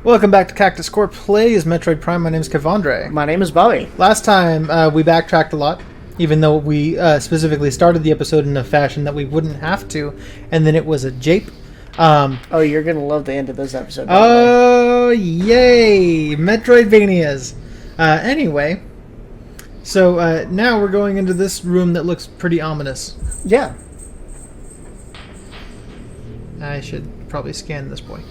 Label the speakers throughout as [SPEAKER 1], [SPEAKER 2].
[SPEAKER 1] Welcome back to Cactus Core Plays Metroid Prime. My name is Kevandre.
[SPEAKER 2] My name is Bobby.
[SPEAKER 1] Last time, we backtracked a lot, even though we specifically started the episode in a fashion that we wouldn't have to, and then it was a jape.
[SPEAKER 2] Oh, you're going to love the end of this episode.
[SPEAKER 1] Oh, yay! Metroidvanias. Anyway, so now we're going into this room that looks pretty ominous.
[SPEAKER 2] Yeah.
[SPEAKER 1] I should probably scan this boy.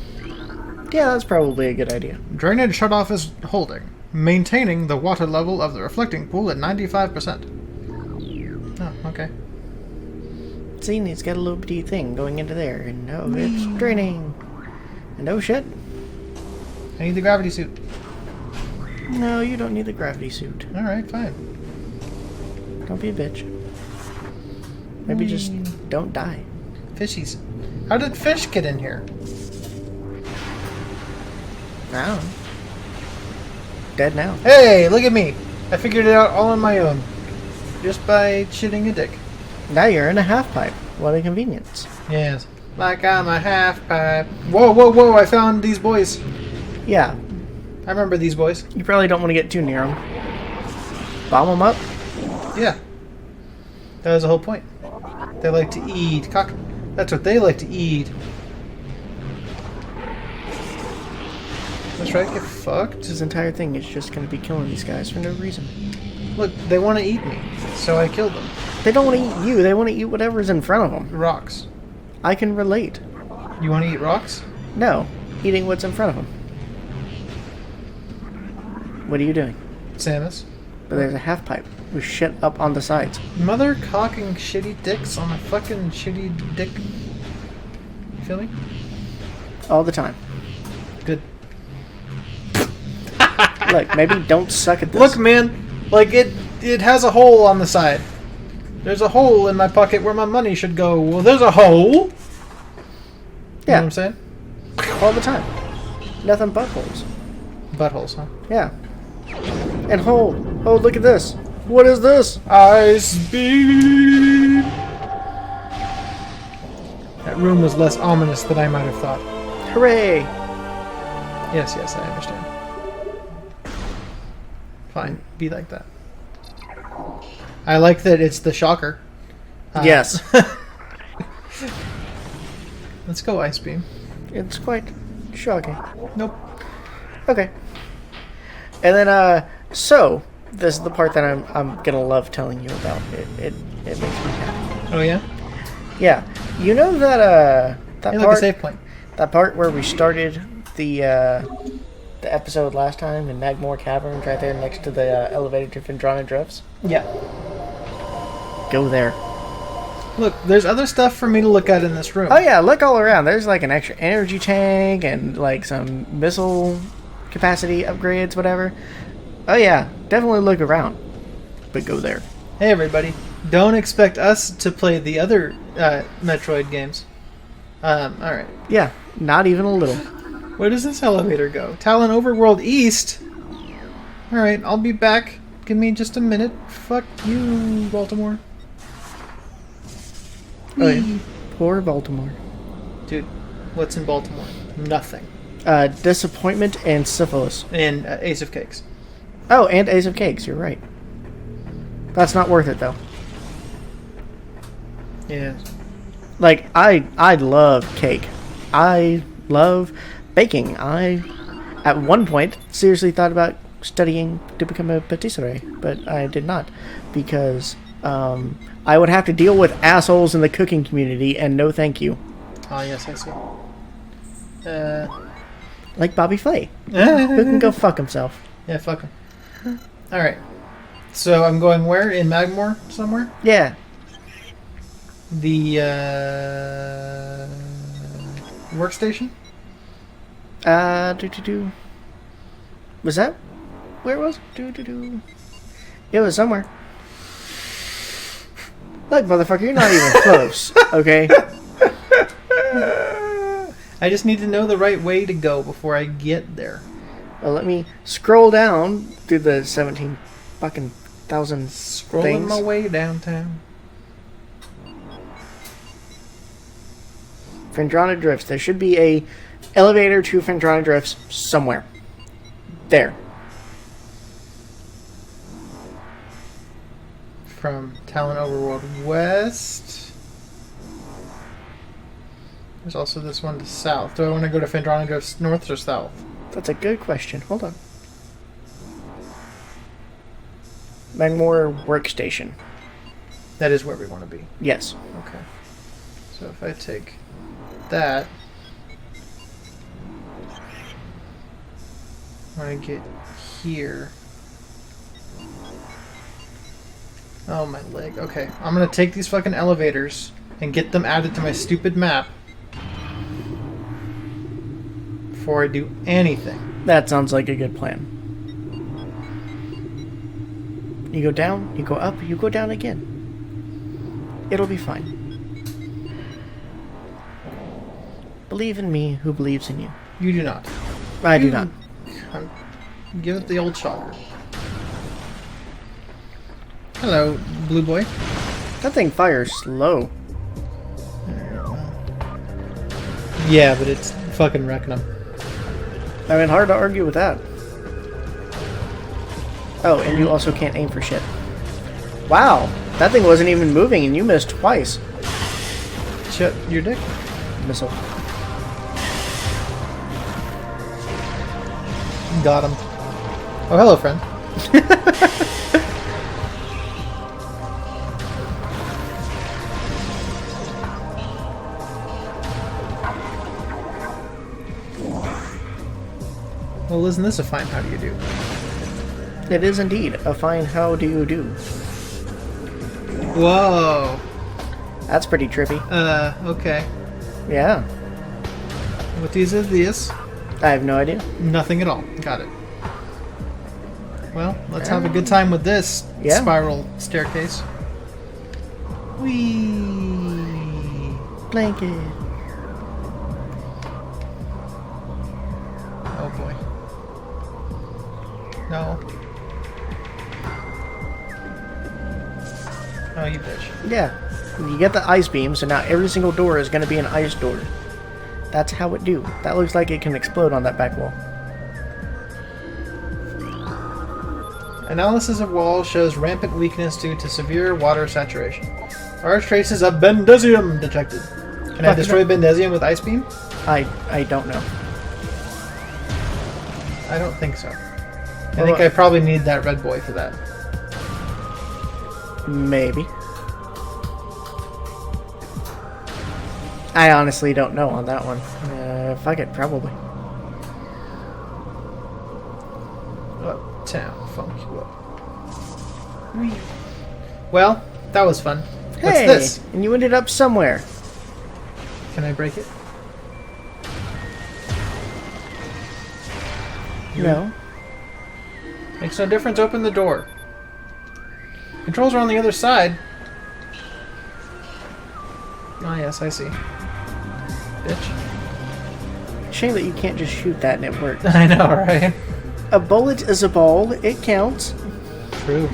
[SPEAKER 2] Yeah, that's probably a good idea.
[SPEAKER 1] Drainage shutoff is holding, maintaining the water level of the reflecting pool at 95%. Oh, okay.
[SPEAKER 2] See, he's got a little bitty thing going into there, and oh, it's draining. And oh shit.
[SPEAKER 1] I need the gravity suit.
[SPEAKER 2] No, you don't need the gravity suit.
[SPEAKER 1] Alright, fine.
[SPEAKER 2] Don't be a bitch. Maybe just don't die.
[SPEAKER 1] Fishies. How did fish get in here?
[SPEAKER 2] I don't know. Dead now.
[SPEAKER 1] Hey, look at me. I figured it out all on my own. Just by shitting a dick.
[SPEAKER 2] Now you're in a half pipe. What a convenience.
[SPEAKER 1] Yes. Like I'm a half pipe. Whoa, whoa, whoa, I found these boys.
[SPEAKER 2] Yeah.
[SPEAKER 1] I remember these boys.
[SPEAKER 2] You probably don't want to get too near them. Bomb them up?
[SPEAKER 1] Yeah. That was the whole point. They like to eat cock. That's what they like to eat. That's right, get fucked.
[SPEAKER 2] This entire thing is just going to be killing these guys for no reason.
[SPEAKER 1] Look, they want to eat me, so I killed them.
[SPEAKER 2] They don't want to eat you. They want to eat whatever's in front of them.
[SPEAKER 1] Rocks.
[SPEAKER 2] I can relate.
[SPEAKER 1] You want to eat rocks?
[SPEAKER 2] No. Eating what's in front of them. What are you doing?
[SPEAKER 1] Samus.
[SPEAKER 2] But there's a half pipe with shit up on the sides.
[SPEAKER 1] Mother cocking shitty dicks on a fucking shitty dick. You feel me?
[SPEAKER 2] All the time.
[SPEAKER 1] Good.
[SPEAKER 2] Look, maybe don't suck at this.
[SPEAKER 1] Look, man. Like, it has a hole on the side. There's a hole in my pocket where my money should go. Well, there's a hole. You know what I'm saying?
[SPEAKER 2] All the time. Nothing but holes.
[SPEAKER 1] Buttholes, huh?
[SPEAKER 2] Yeah. And hole. Oh, look at this. What is this?
[SPEAKER 1] Ice beam. That room was less ominous than I might have thought.
[SPEAKER 2] Hooray.
[SPEAKER 1] Yes, I understand. Fine, be like that. I like that it's the shocker.
[SPEAKER 2] Yes.
[SPEAKER 1] Let's go, Ice Beam.
[SPEAKER 2] It's quite shocking.
[SPEAKER 1] Nope.
[SPEAKER 2] Okay. And then, so, this is the part that I'm gonna love telling you about. It makes me happy.
[SPEAKER 1] Oh, yeah?
[SPEAKER 2] Yeah. You know that, that
[SPEAKER 1] Hey,
[SPEAKER 2] part...
[SPEAKER 1] like a save point.
[SPEAKER 2] That part where we started the episode last time in Magmore Caverns, right there next to the elevator to Vendrana Drifts?
[SPEAKER 1] Yeah.
[SPEAKER 2] Go there.
[SPEAKER 1] Look, there's other stuff for me to look at in this room.
[SPEAKER 2] Oh yeah, look all around. There's like an extra energy tank and like some missile capacity upgrades, whatever. Oh yeah, definitely look around. But go there.
[SPEAKER 1] Hey everybody, don't expect us to play the other Metroid games. Alright.
[SPEAKER 2] Yeah, not even a little.
[SPEAKER 1] Where does this elevator go? Talon Overworld East? Alright, I'll be back. Give me just a minute. Fuck you, Baltimore.
[SPEAKER 2] Oh, yeah. Poor Baltimore.
[SPEAKER 1] Dude, what's in Baltimore? Nothing.
[SPEAKER 2] Disappointment and syphilis.
[SPEAKER 1] And Ace of Cakes.
[SPEAKER 2] Oh, and Ace of Cakes, you're right. That's not worth it, though.
[SPEAKER 1] Yeah.
[SPEAKER 2] Like, I love cake. I love baking. I, at one point, seriously thought about studying to become a patisserie, but I did not, because I would have to deal with assholes in the cooking community, and no thank you.
[SPEAKER 1] Oh, yes, I see.
[SPEAKER 2] Like Bobby Flay, who can go fuck himself.
[SPEAKER 1] Yeah, fuck him. Alright. So I'm going where? In Magmore somewhere?
[SPEAKER 2] Yeah.
[SPEAKER 1] The workstation?
[SPEAKER 2] Was that where it was? It was somewhere. Look, motherfucker, you're not even close, okay?
[SPEAKER 1] I just need to know the right way to go before I get there.
[SPEAKER 2] Well, let me scroll down through the 17 fucking thousand
[SPEAKER 1] Scrolling
[SPEAKER 2] things.
[SPEAKER 1] my way downtown.
[SPEAKER 2] Vendrana Drifts. There should be a Elevator to Fendrana Drifts somewhere. There.
[SPEAKER 1] From Talon Overworld West. There's also this one to south. Do I want to go to Fendrana Drifts north or south?
[SPEAKER 2] That's a good question. Hold on. Magmore Workstation.
[SPEAKER 1] That is where we want to be.
[SPEAKER 2] Yes.
[SPEAKER 1] Okay. So if I take that, when I get here. Oh, my leg. Okay. I'm going to take these fucking elevators and get them added to my stupid map before I do anything.
[SPEAKER 2] That sounds like a good plan. You go down, you go up, you go down again. It'll be fine. Believe in me who believes in you.
[SPEAKER 1] You do not.
[SPEAKER 2] I do not.
[SPEAKER 1] Give it the old shocker. Hello, blue boy.
[SPEAKER 2] That thing fires slow.
[SPEAKER 1] Yeah, but it's fucking wrecking them.
[SPEAKER 2] I mean, hard to argue with that. Oh, and you also can't aim for shit. Wow, that thing wasn't even moving and you missed twice.
[SPEAKER 1] Shut your dick.
[SPEAKER 2] Missile.
[SPEAKER 1] Got him. Oh, hello, friend. Well, isn't this a fine how do you do?
[SPEAKER 2] It is indeed a fine how do you do.
[SPEAKER 1] Whoa.
[SPEAKER 2] That's pretty trippy.
[SPEAKER 1] Okay.
[SPEAKER 2] Yeah.
[SPEAKER 1] What is this?
[SPEAKER 2] I have no idea.
[SPEAKER 1] Nothing at all. Got it. Well, let's have a good time with this spiral staircase. Whee!
[SPEAKER 2] Blanket.
[SPEAKER 1] Oh boy. No. Oh, you bitch.
[SPEAKER 2] Yeah. You get the ice beam, so now every single door is going to be an ice door. That's how it do. That looks like it can explode on that back wall.
[SPEAKER 1] Analysis of wall shows rampant weakness due to severe water saturation. Large traces of Bendesium detected. Can I destroy Bendesium with Ice Beam?
[SPEAKER 2] I don't know.
[SPEAKER 1] I don't think so. I think I probably need that red boy for that.
[SPEAKER 2] Maybe. I honestly don't know on that one. Fuck it, probably.
[SPEAKER 1] Uptown, funk you up. Whee. Well, that was fun.
[SPEAKER 2] Hey,
[SPEAKER 1] what's this?
[SPEAKER 2] And you ended up somewhere.
[SPEAKER 1] Can I break it?
[SPEAKER 2] No.
[SPEAKER 1] Makes no difference. Open the door. Controls are on the other side. Oh, yes, I see. Bitch.
[SPEAKER 2] Shame that you can't just shoot that and it works.
[SPEAKER 1] I know, right?
[SPEAKER 2] A bullet is a ball. It counts.
[SPEAKER 1] True.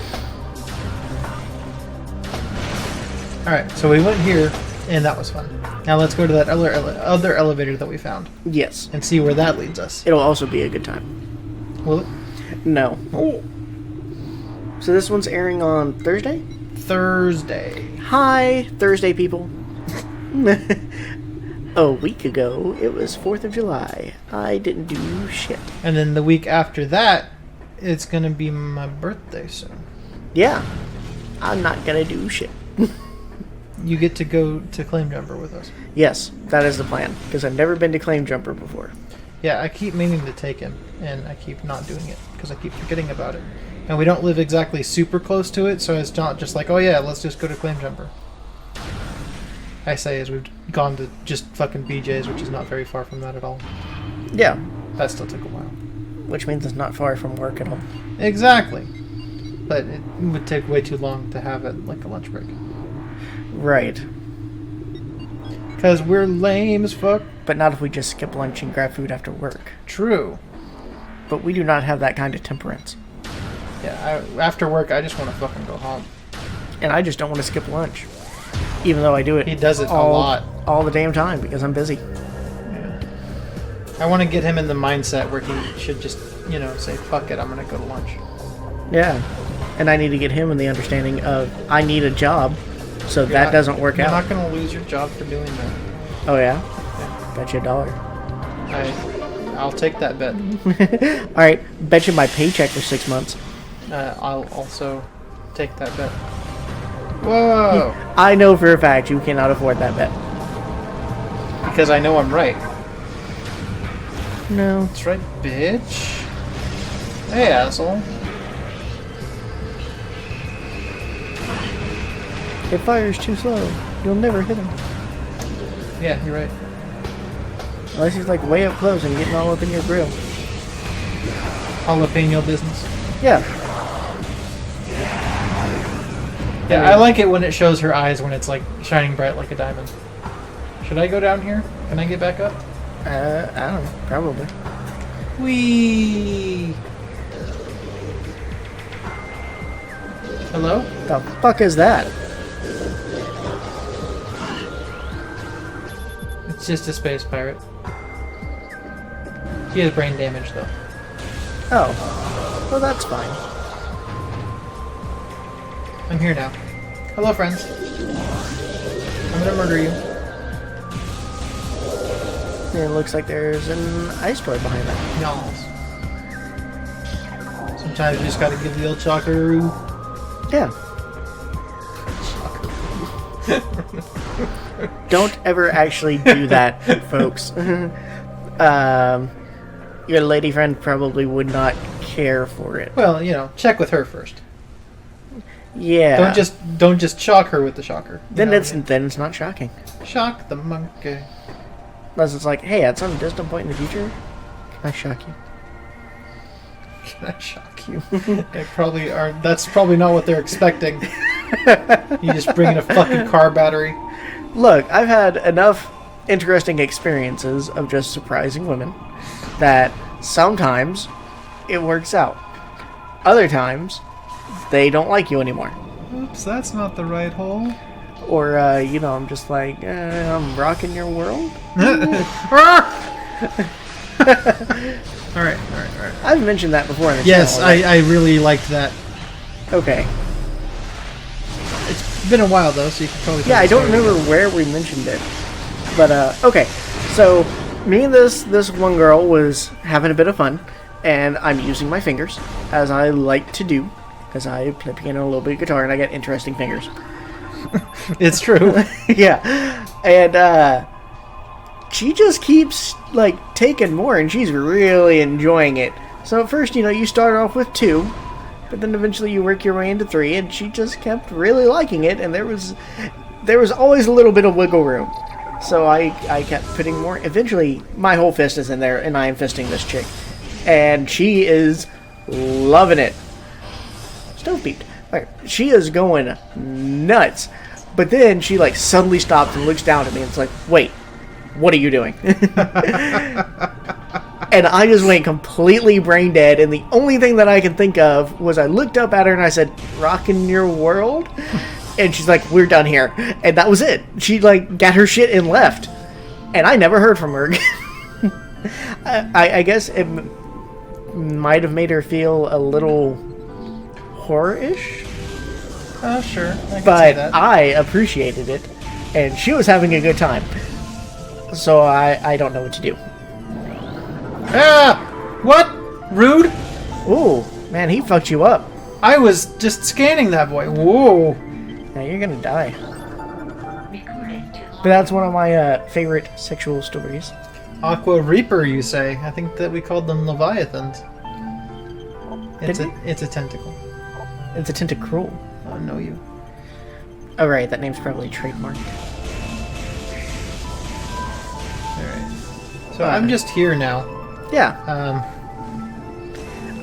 [SPEAKER 1] Alright, so we went here, and that was fun. Now let's go to that other elevator that we found.
[SPEAKER 2] Yes.
[SPEAKER 1] And see where that leads us.
[SPEAKER 2] It'll also be a good time.
[SPEAKER 1] Will it?
[SPEAKER 2] No.
[SPEAKER 1] Oh.
[SPEAKER 2] So this one's airing on Thursday?
[SPEAKER 1] Thursday.
[SPEAKER 2] Hi, Thursday people. A week ago, it was 4th of July. I didn't do shit.
[SPEAKER 1] And then the week after that, it's going to be my birthday soon.
[SPEAKER 2] Yeah. I'm not going to do shit.
[SPEAKER 1] You get to go to Claim Jumper with us.
[SPEAKER 2] Yes, that is the plan. Because I've never been to Claim Jumper before.
[SPEAKER 1] Yeah, I keep meaning to take him, and I keep not doing it because I keep forgetting about it. And we don't live exactly super close to it, so it's not just like, oh yeah, let's just go to Claim Jumper. I say as we've gone to just fucking BJ's, which is not very far from that at all.
[SPEAKER 2] Yeah.
[SPEAKER 1] That still took a while.
[SPEAKER 2] Which means it's not far from work at all.
[SPEAKER 1] Exactly. But it would take way too long to have it like a lunch break.
[SPEAKER 2] Right.
[SPEAKER 1] Because we're lame as fuck.
[SPEAKER 2] But not if we just skip lunch and grab food after work.
[SPEAKER 1] True.
[SPEAKER 2] But we do not have that kind of temperance.
[SPEAKER 1] Yeah, after work, I just want to fucking go home.
[SPEAKER 2] And I just don't want to skip lunch. Even though I do it.
[SPEAKER 1] He does it a lot.
[SPEAKER 2] All the damn time because I'm busy.
[SPEAKER 1] Yeah. I want to get him in the mindset where he should just, you know, say, fuck it, I'm going to go to lunch.
[SPEAKER 2] Yeah. And I need to get him in the understanding of I need a job, so that doesn't work out.
[SPEAKER 1] You're not going to lose your job for doing that.
[SPEAKER 2] Oh, yeah?
[SPEAKER 1] Yeah.
[SPEAKER 2] Bet you $1.
[SPEAKER 1] I'll take that bet.
[SPEAKER 2] Alright, bet you my paycheck for 6 months.
[SPEAKER 1] I'll also take that bet. Whoa!
[SPEAKER 2] I know for a fact you cannot afford that bet.
[SPEAKER 1] Because I know I'm right.
[SPEAKER 2] No.
[SPEAKER 1] That's right, bitch. Hey, asshole.
[SPEAKER 2] It fires too slow. You'll never hit him.
[SPEAKER 1] Yeah, you're right.
[SPEAKER 2] Unless he's like way up close and getting all up in your grill.
[SPEAKER 1] Jalapeno business.
[SPEAKER 2] Yeah.
[SPEAKER 1] Yeah, I like it when it shows her eyes when it's like shining bright like a diamond. Should I go down here? Can I get back up?
[SPEAKER 2] I don't know. Probably.
[SPEAKER 1] Whee! Hello?
[SPEAKER 2] The fuck is that?
[SPEAKER 1] It's just a space pirate. He has brain damage though.
[SPEAKER 2] Oh. Well, that's fine.
[SPEAKER 1] I'm here now. Hello, friends. I'm gonna murder you.
[SPEAKER 2] It looks like there's an ice door behind that.
[SPEAKER 1] No. Sometimes you just gotta give the old chockaroo.
[SPEAKER 2] Yeah. Don't ever actually do that, folks. Your lady friend probably would not care for it.
[SPEAKER 1] Well, you know, check with her first.
[SPEAKER 2] Yeah.
[SPEAKER 1] Don't just shock her with the shocker.
[SPEAKER 2] Then it's not shocking.
[SPEAKER 1] Shock the monkey.
[SPEAKER 2] Unless it's like, hey, at some distant point in the future, can I shock you?
[SPEAKER 1] Can I shock you? That's probably not what they're expecting. You just bring in a fucking car battery.
[SPEAKER 2] Look, I've had enough interesting experiences of just surprising women that sometimes it works out. Other times, they don't like you anymore.
[SPEAKER 1] Oops, that's not the right hole.
[SPEAKER 2] Or, I'm just like, I'm rocking your world.
[SPEAKER 1] Alright.
[SPEAKER 2] I've mentioned that before in the
[SPEAKER 1] yes,
[SPEAKER 2] channel. Yes,
[SPEAKER 1] I really liked that.
[SPEAKER 2] Okay.
[SPEAKER 1] It's been a while though, so you can probably...
[SPEAKER 2] Yeah, I don't remember where we mentioned it. But, okay. So, me and this one girl was having a bit of fun, and I'm using my fingers, as I like to do, because I play piano, a little bit of guitar, and I get interesting fingers.
[SPEAKER 1] It's true.
[SPEAKER 2] Yeah. And, she just keeps, like, taking more, and she's really enjoying it. So at first, you start off with 2, but then eventually you work your way into 3, and she just kept really liking it, and there was always a little bit of wiggle room. So I kept putting more. Eventually, my whole fist is in there, and I am fisting this chick. And she is loving it. Stove beeped. Right. She is going nuts. But then she, like, suddenly stops and looks down at me, and it's like, wait. What are you doing? And I just went completely brain dead, and the only thing that I can think of was I looked up at her and I said, "Rockin' your world?" And she's like, "We're done here." And that was it. She, like, got her shit and left. And I never heard from her again. I guess it might have made her feel a little horror-ish.
[SPEAKER 1] Oh, sure. I can see
[SPEAKER 2] But
[SPEAKER 1] that.
[SPEAKER 2] I appreciated it, and she was having a good time. So I don't know what to do.
[SPEAKER 1] Ah! What? Rude?
[SPEAKER 2] Ooh, man, he fucked you up.
[SPEAKER 1] I was just scanning that boy. Whoa.
[SPEAKER 2] Now you're gonna die. But that's one of my favorite sexual stories.
[SPEAKER 1] Aqua Reaper, you say? I think that we called them Leviathans. It's a tentacle.
[SPEAKER 2] It's a tentacruel.
[SPEAKER 1] I know you.
[SPEAKER 2] Oh, right, that name's probably trademarked.
[SPEAKER 1] Alright. So I'm just here now.
[SPEAKER 2] Yeah.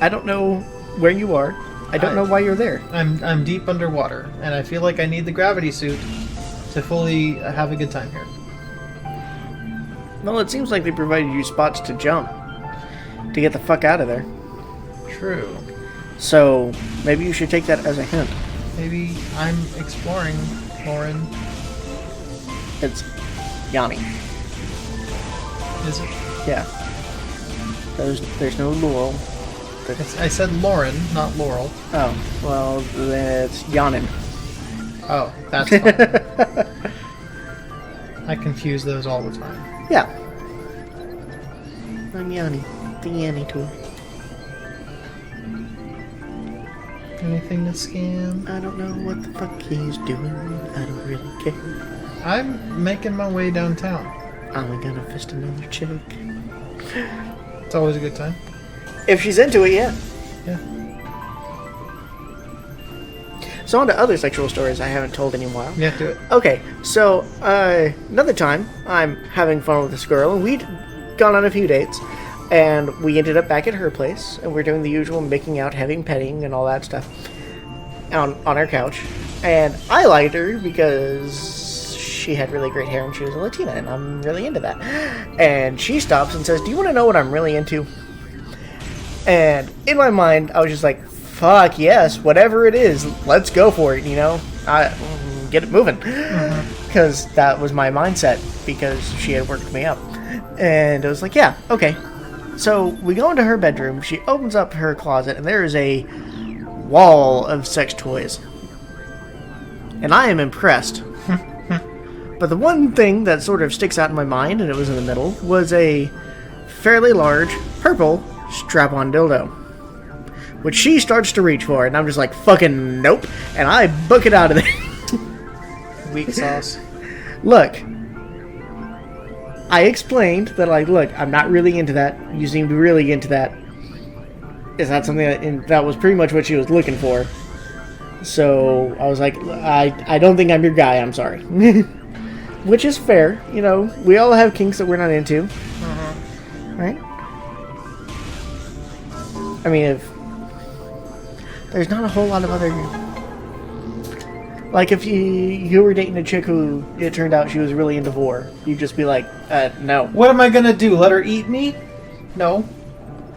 [SPEAKER 2] I don't know where you are. I don't know why you're there.
[SPEAKER 1] I'm deep underwater, and I feel like I need the gravity suit to fully have a good time here.
[SPEAKER 2] Well, it seems like they provided you spots to jump to get the fuck out of there.
[SPEAKER 1] True.
[SPEAKER 2] So maybe you should take that as a hint.
[SPEAKER 1] Maybe I'm exploring, Lauren.
[SPEAKER 2] It's Yanni.
[SPEAKER 1] Is it?
[SPEAKER 2] Yeah. There's no Laurel.
[SPEAKER 1] I said Lauren, not Laurel.
[SPEAKER 2] Oh, well, that's Yanin.
[SPEAKER 1] Oh, that's fine. I confuse those all the time.
[SPEAKER 2] Yeah. I'm Yanni. The Yanni tool.
[SPEAKER 1] Anything to scan?
[SPEAKER 2] I don't know what the fuck he's doing. I don't really care.
[SPEAKER 1] I'm making my way downtown.
[SPEAKER 2] I'm gonna fist another chick.
[SPEAKER 1] It's always a good time.
[SPEAKER 2] If she's into it, yeah.
[SPEAKER 1] Yeah.
[SPEAKER 2] So on to other sexual stories I haven't told in a while.
[SPEAKER 1] Yeah, do it.
[SPEAKER 2] Okay, so another time I'm having fun with this girl, and we'd gone on a few dates, and we ended up back at her place, and we're doing the usual making out, having petting, and all that stuff on our couch. And I liked her because she had really great hair and she was a Latina, and I'm really into that. And she stops and says, "Do you want to know what I'm really into?" And in my mind, I was just like, fuck yes, whatever it is, let's go for it, you know? Get it moving. Because that was my mindset, because she had worked me up. And it was like, yeah, okay. So we go into her bedroom, she opens up her closet, and there is a wall of sex toys. And I am impressed. But the one thing that sort of sticks out in my mind, and it was in the middle, was a fairly large purple strap-on dildo, which she starts to reach for, and I'm just like, fucking nope, and I book it out of there.
[SPEAKER 1] Weak sauce.
[SPEAKER 2] Look, I explained that, like, look, I'm not really into that. You seem to be really into that. Is that something that, and that was pretty much what she was looking for. So I was like, I don't think I'm your guy, I'm sorry. Which is fair, you know, we all have kinks that we're not into. Right? I mean, if there's not a whole lot of other, like, if you were dating a chick who it turned out she was really into vor, you'd just be like, no.
[SPEAKER 1] What am I gonna do? Let her eat me? No.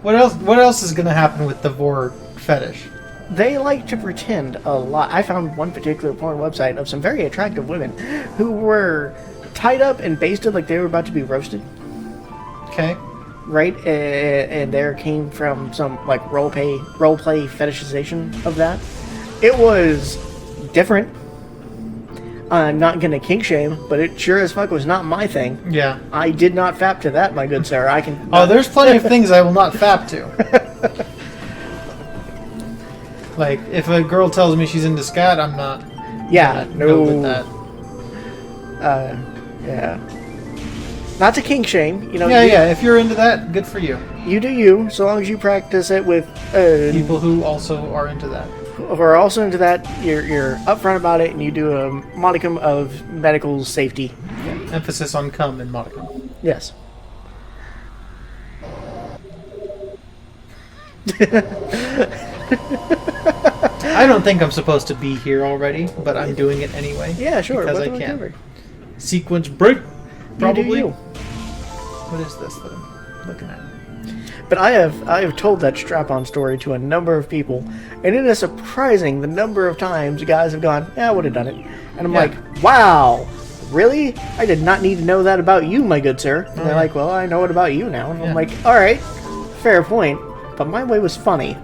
[SPEAKER 1] What else is gonna happen with the vor fetish?
[SPEAKER 2] They like to pretend a lot. I found one particular porn website of some very attractive women who were tied up and basted like they were about to be roasted.
[SPEAKER 1] Okay.
[SPEAKER 2] Right? And there came from some, like, role play fetishization of that. It was different. I'm not gonna kink shame, but it sure as fuck was not my thing.
[SPEAKER 1] Yeah.
[SPEAKER 2] I did not fap to that, my good sir. I can.
[SPEAKER 1] Oh, there's plenty of things I will not fap to. Like, if a girl tells me she's into scat, I'm not.
[SPEAKER 2] Yeah, no.
[SPEAKER 1] Go with that.
[SPEAKER 2] Yeah. Not to kink shame, you know.
[SPEAKER 1] Yeah. If you're into that, good for you.
[SPEAKER 2] You do you, so long as you practice it with
[SPEAKER 1] people who also are into that.
[SPEAKER 2] Who are also into that. You're upfront about it, and you do a modicum of medical safety.
[SPEAKER 1] Yeah. Emphasis on cum and modicum.
[SPEAKER 2] Yes.
[SPEAKER 1] I don't think I'm supposed to be here already, but I'm doing it anyway.
[SPEAKER 2] Yeah, sure.
[SPEAKER 1] Because I can. Sequence break. Probably.
[SPEAKER 2] You do you.
[SPEAKER 1] What is this that I'm looking at?
[SPEAKER 2] But I have told that strap-on story to a number of people, and it is surprising the number of times guys have gone, "Yeah, I would have done it," and I'm like, "Wow, really? I did not need to know that about you, my good sir." And they're like, "Well, I know it about you now." And I'm like, "All right, fair point, but my way was funny."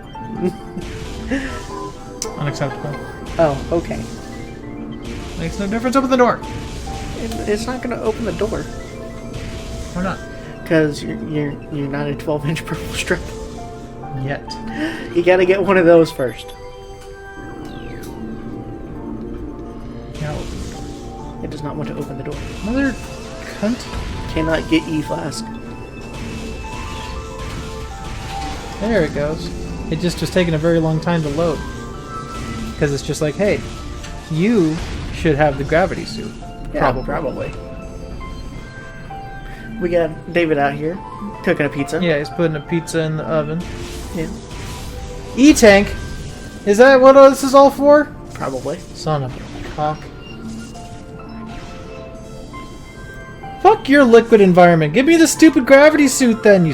[SPEAKER 1] Unacceptable.
[SPEAKER 2] Oh, okay.
[SPEAKER 1] Makes no difference. Open the door.
[SPEAKER 2] It's not going to open the door.
[SPEAKER 1] Why not?
[SPEAKER 2] Because you're not a 12-inch purple strip.
[SPEAKER 1] Yet.
[SPEAKER 2] You got to get one of those first.
[SPEAKER 1] No.
[SPEAKER 2] It does not want to open the door.
[SPEAKER 1] Mother cunt.
[SPEAKER 2] Cannot get E-Flask.
[SPEAKER 1] There it goes. It just was taking a very long time to load. Because it's just like, hey, you should have the gravity suit.
[SPEAKER 2] Yeah, probably. We got David out here cooking a pizza.
[SPEAKER 1] Yeah, he's putting a pizza in the oven.
[SPEAKER 2] Yeah.
[SPEAKER 1] E-tank? Is that what this is all for?
[SPEAKER 2] Probably.
[SPEAKER 1] Son of a cock. Fuck your liquid environment. Give me the stupid gravity suit then, you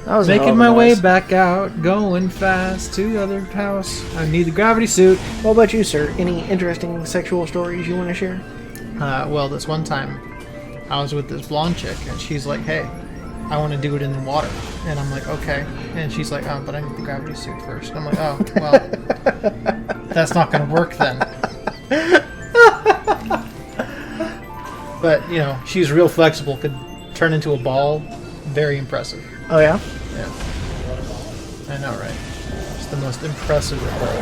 [SPEAKER 2] That was a hell
[SPEAKER 1] Making
[SPEAKER 2] of a
[SPEAKER 1] my way
[SPEAKER 2] noise.
[SPEAKER 1] back out, going fast to the other house. I need the gravity suit.
[SPEAKER 2] What about you, sir? Any interesting sexual stories you want to share?
[SPEAKER 1] Well, this one time, I was with this blonde chick, and she's like, hey, I want to do it in the water. And I'm like, okay. And she's like, oh, but I need the gravity suit first. And I'm like, oh, well, that's not going to work then. But, you know, she's real flexible, could turn into a ball. Very impressive.
[SPEAKER 2] Oh, yeah?
[SPEAKER 1] Yeah. I know, right? It's the most impressive of all.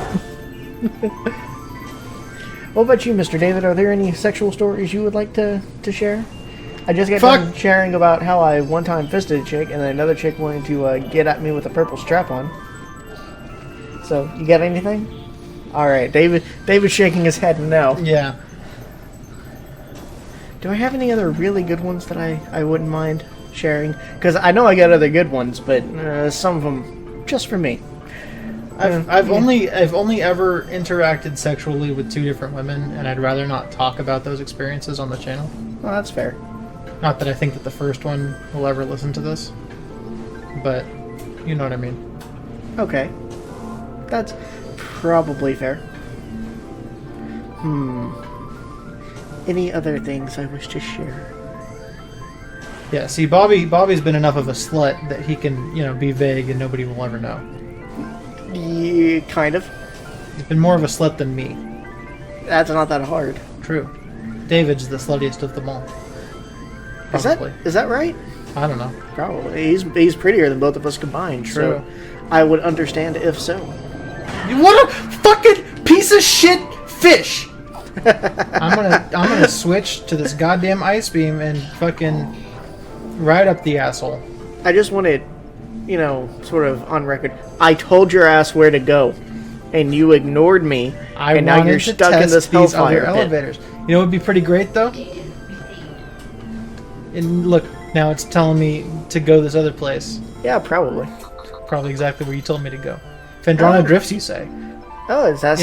[SPEAKER 2] What about you, Mr. David? Are there any sexual stories you would like to share? I just got
[SPEAKER 1] Fuck!
[SPEAKER 2] done sharing about how I one time fisted a chick and then another chick wanted to get at me with a purple strap-on. So, you got anything? Alright, David's shaking his head no.
[SPEAKER 1] Yeah.
[SPEAKER 2] Do I have any other really good ones that I wouldn't mind sharing? Because I know I got other good ones, but some of them just for me.
[SPEAKER 1] I've only ever interacted sexually with 2 different women, and I'd rather not talk about those experiences on the channel.
[SPEAKER 2] Well, that's fair.
[SPEAKER 1] Not that I think that the first one will ever listen to this, but you know what I mean.
[SPEAKER 2] Okay. That's probably fair. Any other things I wish to share?
[SPEAKER 1] Yeah, see, Bobby's been enough of a slut that he can, you know, be vague and nobody will ever know.
[SPEAKER 2] Yeah, kind of.
[SPEAKER 1] He's been more of a slut than me.
[SPEAKER 2] That's not that hard.
[SPEAKER 1] True. David's the sluttiest of them all. Probably.
[SPEAKER 2] Is that right?
[SPEAKER 1] I don't know.
[SPEAKER 2] Probably. He's prettier than both of us combined.
[SPEAKER 1] True.
[SPEAKER 2] So I would understand if so.
[SPEAKER 1] What a fucking piece of shit fish! I'm gonna switch to this goddamn ice beam and fucking right up the asshole.
[SPEAKER 2] I just wanted, you know, sort of on record. I told your ass where to go, and you ignored me, and now you're stuck in this hellfire pit.
[SPEAKER 1] Elevators. You know what would be pretty great though? And look, now it's telling me to go this other place.
[SPEAKER 2] Yeah, probably.
[SPEAKER 1] Probably exactly where you told me to go. Fendrana drifts, you say?
[SPEAKER 2] Oh, is that...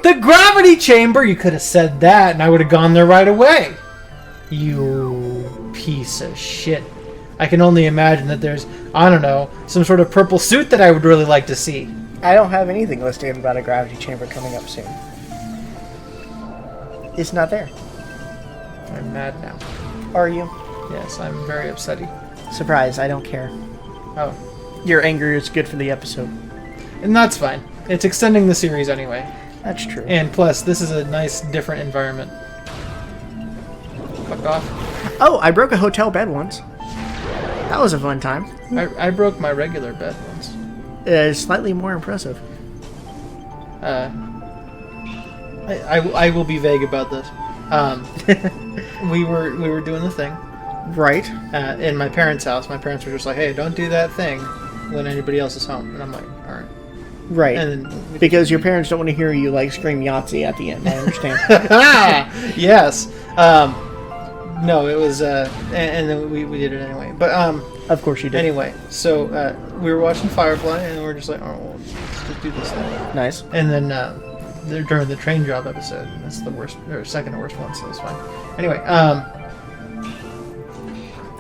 [SPEAKER 1] The gravity chamber! You could have said that, and I would have gone there right away. You piece of shit. I can only imagine that there's, I don't know, some sort of purple suit that I would really like to see.
[SPEAKER 2] I don't have anything listed about a gravity chamber coming up soon. It's not there.
[SPEAKER 1] I'm mad now.
[SPEAKER 2] Are you?
[SPEAKER 1] Yes, I'm very upsetty.
[SPEAKER 2] Surprise, I don't care.
[SPEAKER 1] Oh.
[SPEAKER 2] Your anger is good for the episode.
[SPEAKER 1] And that's fine. It's extending the series anyway.
[SPEAKER 2] That's true.
[SPEAKER 1] And plus, this is a nice, different environment. Fuck off.
[SPEAKER 2] Oh, I broke a hotel bed once. That was a fun time.
[SPEAKER 1] I broke my regular bed once.
[SPEAKER 2] Slightly more impressive.
[SPEAKER 1] I will be vague about this. We were doing the thing.
[SPEAKER 2] Right.
[SPEAKER 1] In my parents' house. My parents were just like, hey, don't do that thing when anybody else is home. And I'm like, alright.
[SPEAKER 2] Right.
[SPEAKER 1] And then
[SPEAKER 2] because your parents don't want to hear you like scream Yahtzee at the end. I understand.
[SPEAKER 1] Yes. No, it was and then we did it anyway. But
[SPEAKER 2] of course you did.
[SPEAKER 1] Anyway, so we were watching Firefly and we're just like, oh well, let's just do this thing.
[SPEAKER 2] Nice.
[SPEAKER 1] And then during the train job episode, that's the worst or second to worst one, so it's fine. Anyway,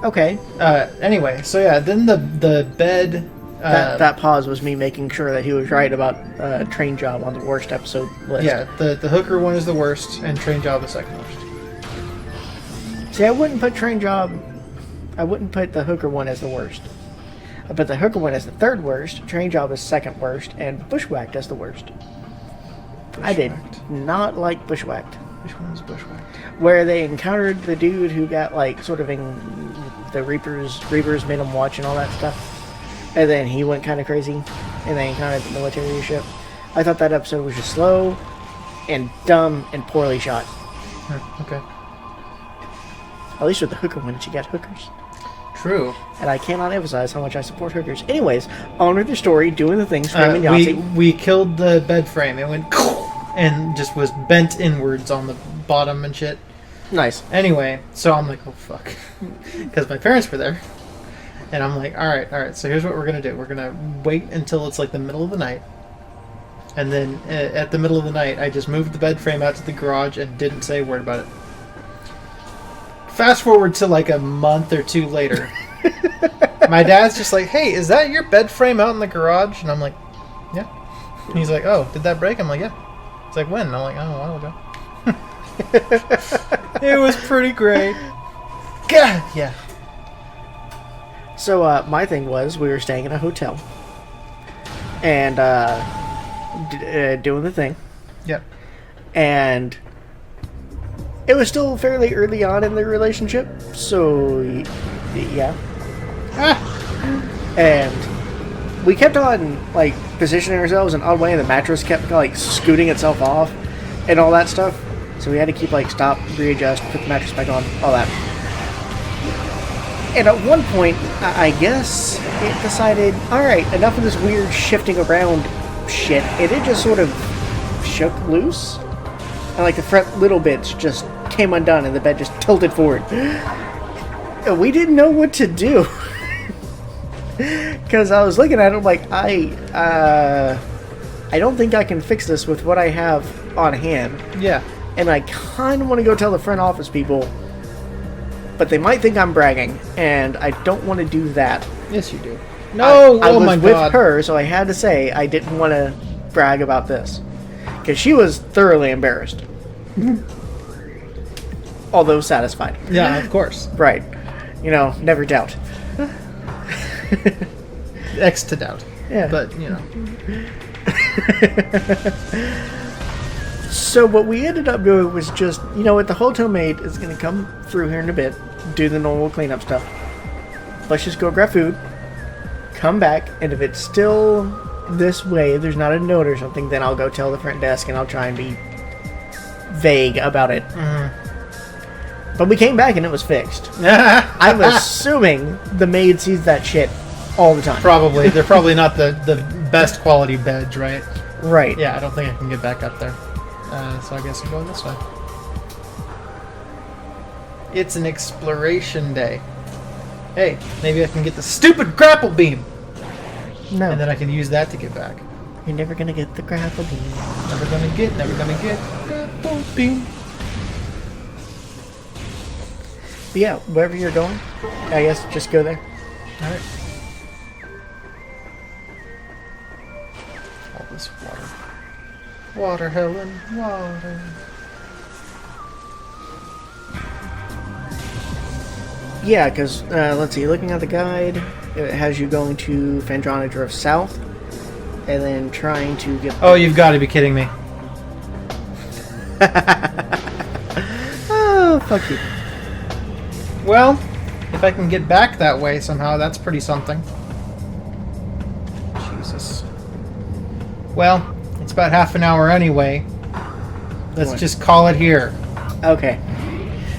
[SPEAKER 2] okay.
[SPEAKER 1] Anyway, so yeah, then the bed.
[SPEAKER 2] That pause was me making sure that he was right about train job on the worst episode list.
[SPEAKER 1] Yeah, the hooker one is the worst, and train job is second worst.
[SPEAKER 2] See, I wouldn't put train job. I wouldn't put the hooker one as the worst. I put the hooker one as the third worst. Train job is second worst, and bushwhacked as the worst. I did not like bushwhacked.
[SPEAKER 1] Which one is bushwhacked?
[SPEAKER 2] Where they encountered the dude who got like sort of in the Reapers made him watch and all that stuff. And then he went kind of crazy, and they encountered the military ship. I thought that episode was just slow, and dumb, and poorly shot.
[SPEAKER 1] Okay.
[SPEAKER 2] At least with the hooker one, she got hookers.
[SPEAKER 1] True.
[SPEAKER 2] And I cannot emphasize how much I support hookers. Anyways, on with the story, doing the thing, screaming Yahtzee.
[SPEAKER 1] We killed the bed frame. It went and just was bent inwards on the bottom and shit.
[SPEAKER 2] Nice.
[SPEAKER 1] Anyway, so I'm like, oh fuck, because my parents were there. And I'm like, all right, so here's what we're going to do. We're going to wait until it's like the middle of the night. And then at the middle of the night, I just moved the bed frame out to the garage and didn't say a word about it. Fast forward to like a month or two later. My dad's just like, hey, is that your bed frame out in the garage? And I'm like, yeah. And he's like, oh, did that break? I'm like, yeah. He's like, when? And I'm like, oh, a while ago. It was pretty great. God, yeah.
[SPEAKER 2] So my thing was, we were staying in a hotel and doing the thing.
[SPEAKER 1] Yep.
[SPEAKER 2] And it was still fairly early on in the relationship, so yeah. And we kept on like positioning ourselves in an odd way, and the mattress kept like scooting itself off and all that stuff. So we had to keep like stop, readjust, put the mattress back on, all that. And at one point, I guess it decided, all right, enough of this weird shifting around shit. And it just sort of shook loose, and like the front little bits just came undone, and the bed just tilted forward. And we didn't know what to do. Because I was looking at it like, I don't think I can fix this with what I have on hand.
[SPEAKER 1] Yeah.
[SPEAKER 2] And I kind of want to go tell the front office people, but they might think I'm bragging, and I don't want to do that.
[SPEAKER 1] Yes, you do. No,
[SPEAKER 2] I
[SPEAKER 1] oh
[SPEAKER 2] was
[SPEAKER 1] my
[SPEAKER 2] with
[SPEAKER 1] God.
[SPEAKER 2] her, so I had to say I didn't want to brag about this. Because she was thoroughly embarrassed. Although satisfied.
[SPEAKER 1] Yeah, of course.
[SPEAKER 2] Right. You know, never doubt.
[SPEAKER 1] X to doubt.
[SPEAKER 2] Yeah.
[SPEAKER 1] But, you know.
[SPEAKER 2] So what we ended up doing was just, you know what, the hotel maid is going to come through here in a bit, do the normal cleanup stuff. Let's just go grab food, come back, and if it's still this way, if there's not a note or something, then I'll go tell the front desk and I'll try and be vague about it. Mm-hmm. But we came back and it was fixed. I'm assuming the maid sees that shit all the time.
[SPEAKER 1] Probably. They're probably not the best quality beds, right?
[SPEAKER 2] Right.
[SPEAKER 1] Yeah, I don't think I can get back up there. So I guess I'm going this way. It's an exploration day. Hey, maybe I can get the stupid grapple beam!
[SPEAKER 2] No.
[SPEAKER 1] And then I can use that to get back.
[SPEAKER 2] You're never gonna get the grapple beam.
[SPEAKER 1] Never gonna get grapple beam.
[SPEAKER 2] But yeah, wherever you're going, I guess just go there.
[SPEAKER 1] Alright. All this water. Water, Helen, water.
[SPEAKER 2] Yeah, because, let's see, looking at the guide, it has you going to Fandrona Drift South, and then trying to get...
[SPEAKER 1] Oh, you've got to be kidding me.
[SPEAKER 2] Oh, fuck you.
[SPEAKER 1] Well, if I can get back that way somehow, that's pretty something. Jesus. Well, it's about half an hour anyway. Let's just call it here.
[SPEAKER 2] Okay.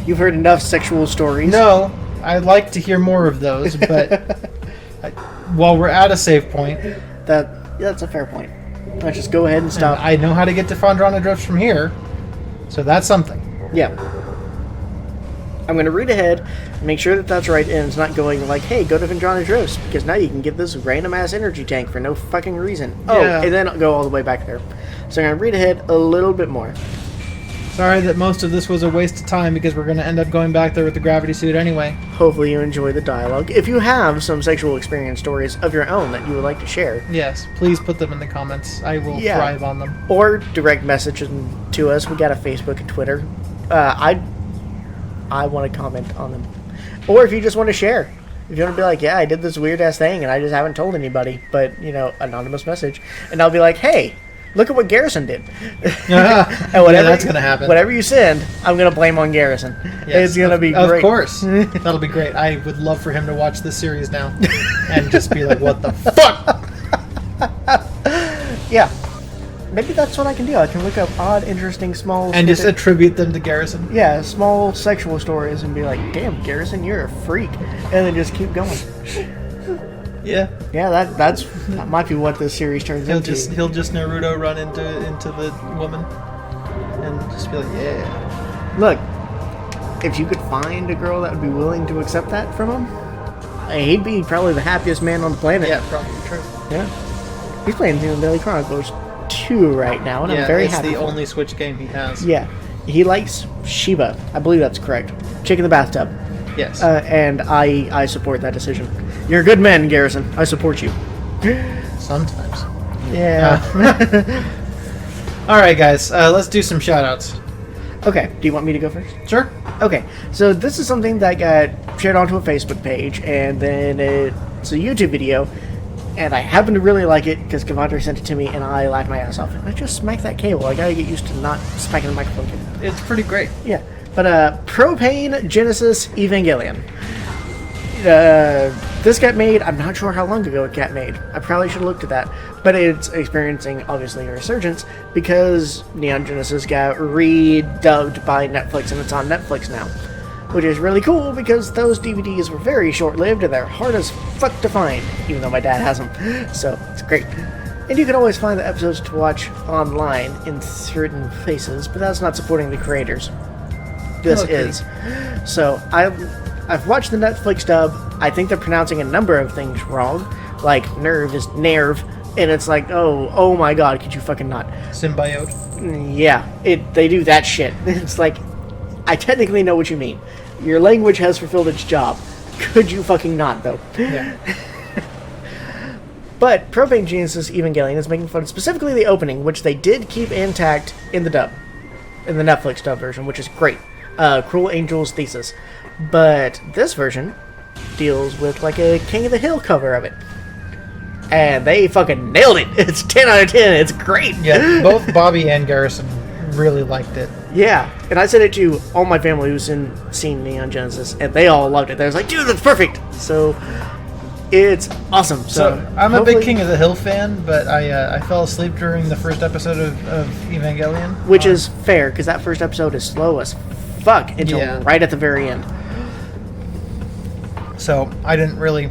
[SPEAKER 2] You've heard enough sexual stories.
[SPEAKER 1] No, I'd like to hear more of those, but while we're at a save point...
[SPEAKER 2] That's a fair point. Let's just go ahead and stop.
[SPEAKER 1] I know how to get to Fandrona Drifts from here, so that's something.
[SPEAKER 2] Yeah. I'm going to read ahead, make sure that that's right, and it's not going like, hey, go to Fandrona Drifts, because now you can get this random-ass energy tank for no fucking reason. Oh,
[SPEAKER 1] Yeah.
[SPEAKER 2] and then I'll go all the way back there. So I'm going to read ahead a little bit more.
[SPEAKER 1] Sorry that most of this was a waste of time, because we're going to end up going back there with the gravity suit anyway.
[SPEAKER 2] Hopefully you enjoy the dialogue. If you have some sexual experience stories of your own that you would like to share,
[SPEAKER 1] Yes, please put them in the comments. I will thrive on them.
[SPEAKER 2] or direct message them to us. We got a Facebook and Twitter. I want to comment on them. Or if you just want to share. If you want to be like, yeah, I did this weird-ass thing and I just haven't told anybody, but, you know, anonymous message. And I'll be like, hey, look at what Garrison did. And whatever,
[SPEAKER 1] that's going to happen.
[SPEAKER 2] Whatever you send, I'm going to blame on Garrison.
[SPEAKER 1] Yes,
[SPEAKER 2] It's going to be great.
[SPEAKER 1] Of course. That'll be great. I would love for him to watch this series now and just be like, what the fuck?
[SPEAKER 2] Yeah. Maybe that's what I can do. I can look up odd, interesting, small...
[SPEAKER 1] And just attribute them to Garrison.
[SPEAKER 2] Yeah, small sexual stories and be like, damn, Garrison, you're a freak. And then just keep going.
[SPEAKER 1] Yeah.
[SPEAKER 2] Yeah, that might be what this series turns into.
[SPEAKER 1] He'll just Naruto run into the woman and just be like, yeah.
[SPEAKER 2] Look, if you could find a girl that would be willing to accept that from him, he'd be probably the happiest man on the planet.
[SPEAKER 1] Yeah, probably true.
[SPEAKER 2] Yeah. He's playing Xenoblade Chronicles 2 right now, and I'm very happy.
[SPEAKER 1] It's the only Switch game he has.
[SPEAKER 2] Yeah. He likes Shiba. I believe that's correct. Chick in the bathtub.
[SPEAKER 1] Yes.
[SPEAKER 2] And I support that decision. You're a good man, Garrison. I support you.
[SPEAKER 1] Sometimes.
[SPEAKER 2] Yeah.
[SPEAKER 1] All right, guys. Let's do some shout-outs.
[SPEAKER 2] Okay, do you want me to go first?
[SPEAKER 1] Sure.
[SPEAKER 2] Okay, so this is something that got shared onto a Facebook page, and then it's a YouTube video, and I happen to really like it because Kevandre sent it to me, and I laughed my ass off. And I just smacked that cable. I gotta get used to not smacking the microphone cable.
[SPEAKER 1] It's pretty great.
[SPEAKER 2] Yeah, but Propane Genesis Evangelion. This got made, I'm not sure how long ago it got made. I probably should have looked at that. But it's experiencing, obviously, a resurgence because Neon Genesis got redubbed by Netflix and it's on Netflix now. Which is really cool because those DVDs were very short-lived and they're hard as fuck to find, even though my dad has them. So, it's great. And you can always find the episodes to watch online in certain places, but that's not supporting the creators. This is. So, I've watched the Netflix dub. I think they're pronouncing a number of things wrong. Like, nerve is nerve. And it's like, oh my god, could you fucking not?
[SPEAKER 1] Symbiote.
[SPEAKER 2] Yeah, they do that shit. It's like, I technically know what you mean. Your language has fulfilled its job. Could you fucking not, though?
[SPEAKER 1] Yeah.
[SPEAKER 2] But Propane Genesis Evangelion is making fun of specifically the opening, which they did keep intact in the dub. In the Netflix dub version, which is great. Cruel Angel's Thesis. But this version deals with like a King of the Hill cover of it. And they fucking nailed it. It's 10 out of 10. It's great.
[SPEAKER 1] Yeah, both Bobby and Garrison really liked it.
[SPEAKER 2] Yeah, and I said it to all my family who's seen Neon Genesis, and they all loved it. They was like, dude, that's perfect. So it's awesome.
[SPEAKER 1] So I'm a big King of the Hill fan, but I fell asleep during the first episode of Evangelion.
[SPEAKER 2] Which is fair, because that first episode is slow as fuck until right at the very end.
[SPEAKER 1] So I didn't really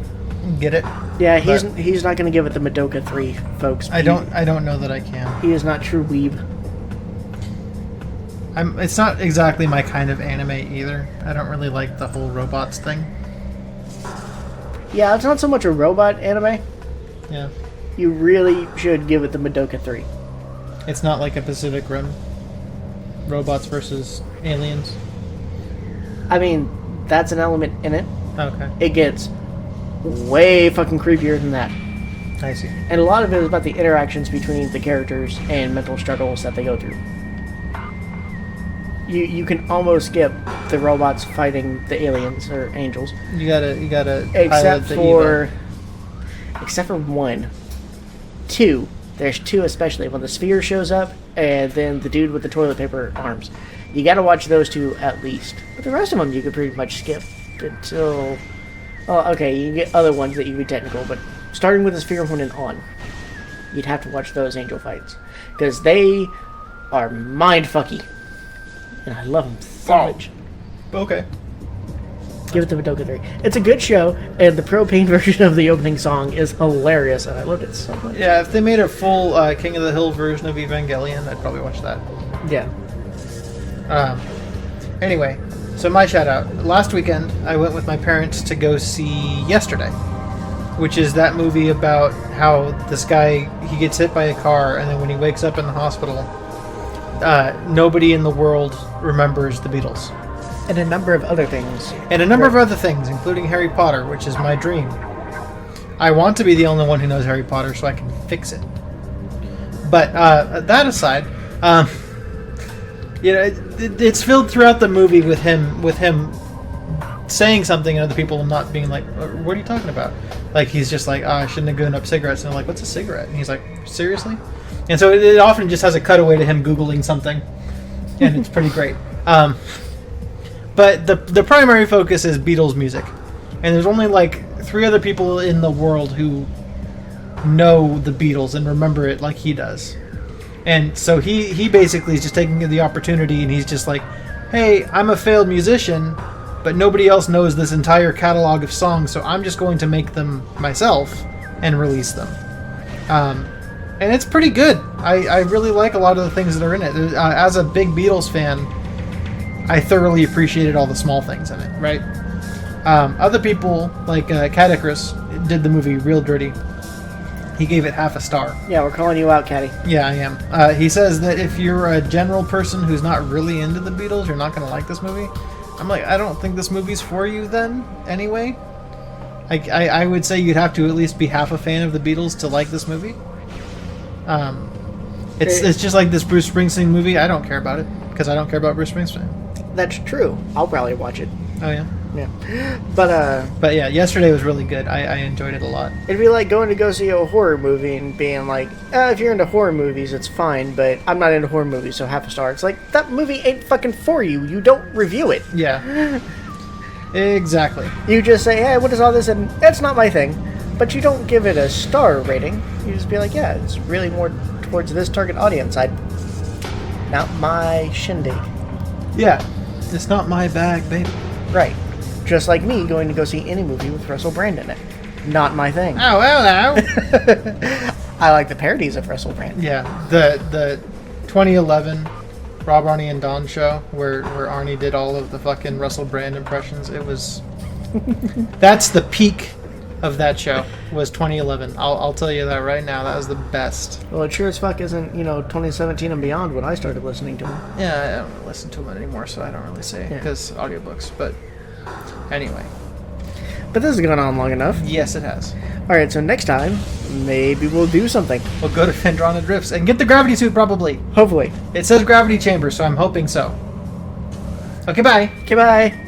[SPEAKER 1] get it.
[SPEAKER 2] Yeah, he's not going to give it the Madoka 3, folks.
[SPEAKER 1] I don't know that I can.
[SPEAKER 2] He is not true weeb.
[SPEAKER 1] It's not exactly my kind of anime either. I don't really like the whole robots thing.
[SPEAKER 2] Yeah, it's not so much a robot anime.
[SPEAKER 1] Yeah.
[SPEAKER 2] You really should give it the Madoka 3.
[SPEAKER 1] It's not like a Pacific Rim. Robots versus aliens.
[SPEAKER 2] I mean, that's an element in it.
[SPEAKER 1] Okay.
[SPEAKER 2] It gets way fucking creepier than that.
[SPEAKER 1] I see.
[SPEAKER 2] And a lot of it is about the interactions between the characters and mental struggles that they go through. You can almost skip the robots fighting the aliens or angels.
[SPEAKER 1] You gotta
[SPEAKER 2] except for one. Two. There's two especially. When the sphere shows up and then the dude with the toilet paper arms. You gotta watch those two at least. But the rest of them you could pretty much skip until... Oh, okay, you can get other ones that you can be technical, but starting with the sphere one and on, you'd have to watch those angel fights. Because they are mind-fucky. And I love them so much.
[SPEAKER 1] Okay.
[SPEAKER 2] Give it the Madoka 3. It's a good show, and the Propane version of the opening song is hilarious, and I loved it so much.
[SPEAKER 1] Yeah, if they made a full King of the Hill version of Evangelion, I'd probably watch that.
[SPEAKER 2] Yeah.
[SPEAKER 1] Anyway, so my shout out. Last weekend, I went with my parents to go see Yesterday, which is that movie about how this guy, he gets hit by a car, and then when he wakes up in the hospital, nobody in the world remembers the Beatles.
[SPEAKER 2] And a number of other things.
[SPEAKER 1] And a number of other things, including Harry Potter, which is my dream. I want to be the only one who knows Harry Potter so I can fix it. But that aside, it's filled throughout the movie with him saying something and other people not being like, what are you talking about? Like, he's just like, I shouldn't have given up cigarettes. And I'm like, what's a cigarette? And he's like, seriously? And so it often just has a cutaway to him Googling something. And it's pretty great. But the primary focus is Beatles music. And there's only like 3 other people in the world who know the Beatles and remember it like he does. And so he basically is just taking the opportunity and he's just like, hey, I'm a failed musician, but nobody else knows this entire catalog of songs, so I'm just going to make them myself and release them. And it's pretty good. I really like a lot of the things that are in it. As a big Beatles fan, I thoroughly appreciated all the small things in it, right? Other people, like Cactus, did the movie real dirty. He gave it half a star.
[SPEAKER 2] Yeah, we're calling you out, Caddy.
[SPEAKER 1] Yeah, I am. He says that if you're a general person who's not really into the Beatles, you're not going to like this movie. I'm like, I don't think this movie's for you then, anyway. I would say you'd have to at least be half a fan of the Beatles to like this movie. It's just like this Bruce Springsteen movie. I don't care about it, because I don't care about Bruce Springsteen.
[SPEAKER 2] That's true. I'll probably watch it.
[SPEAKER 1] Oh, yeah?
[SPEAKER 2] Yeah. But
[SPEAKER 1] yeah, yesterday was really good. I enjoyed it a lot.
[SPEAKER 2] it'd be like going to go see a horror movie and being like, if you're into horror movies, it's fine, but I'm not into horror movies, so half a star. It's like, that movie ain't fucking for you. You don't review it.
[SPEAKER 1] Yeah. Exactly.
[SPEAKER 2] You just say, hey, what is all this? And it's not my thing. But you don't give it a star rating. You just be like, yeah, it's really more towards this target audience. Not my shindig.
[SPEAKER 1] Yeah. It's not my bag, baby.
[SPEAKER 2] Right. Just like me going to go see any movie with Russell Brand in it. Not my thing.
[SPEAKER 1] Oh, hello.
[SPEAKER 2] I like the parodies of Russell Brand.
[SPEAKER 1] Yeah. The 2011 Rob, Arnie, and Don show where Arnie did all of the fucking Russell Brand impressions. It was... That's the peak of that show, was 2011. I'll tell you that right now. That was the best.
[SPEAKER 2] Well, it sure as fuck isn't, 2017 and beyond when I started listening to him.
[SPEAKER 1] Yeah, I don't really listen to them anymore, so I don't really say because audiobooks. But anyway.
[SPEAKER 2] But this has gone on long enough.
[SPEAKER 1] Yes, it has.
[SPEAKER 2] Alright, so next time, maybe we'll do something.
[SPEAKER 1] We'll go to Fendron and Drifts and get the gravity suit, probably.
[SPEAKER 2] Hopefully.
[SPEAKER 1] It says gravity chamber, so I'm hoping so. Okay, bye.
[SPEAKER 2] Okay, bye.